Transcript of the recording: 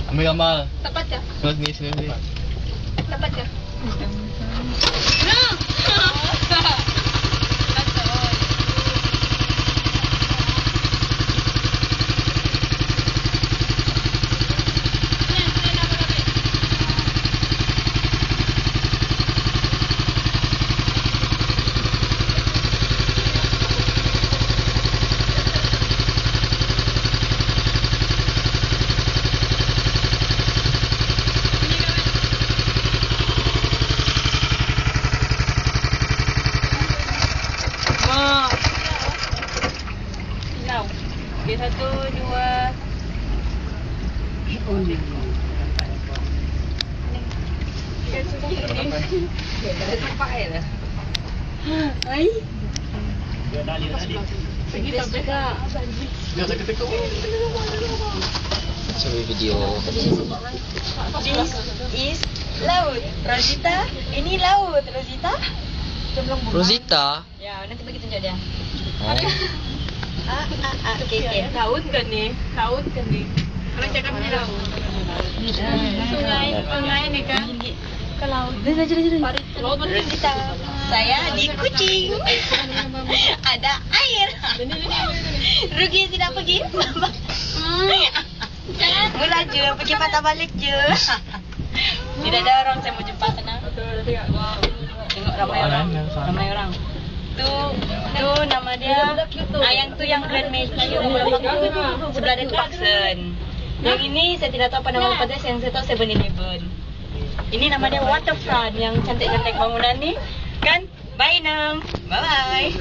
Ambil gambar. Tepat ya? Sini. Tepat ya? Okay, 1, 2. Ay. Sige, tabi ka. Sabi video. This is laut. Rosita, ini laut. Rosita? Rosita? Ya, nanti bagi tunjuk dia. Oh. Okay. Laut kan ni? Laut kan ni? Orang cakap ni laut. Sungai ni kan? Ke laut. Laut betul kita. Saya di kucing. Ada air. Rugi tidak pergi. Melaju, pergi patah balik je. Tidak ada orang, saya mau jumpa sana. Tengok ramai orang. Tu nama dia. Yang tu yang Grand Matthew. Sebelah dia tu Parkson. Yang ini saya tidak tahu apa nama tempat dia. Yang saya tahu 7-Eleven. Ini nama dia Waterfront. Yang cantik-cantik bangunan ni. Kan? Bye Nang. Bye-bye.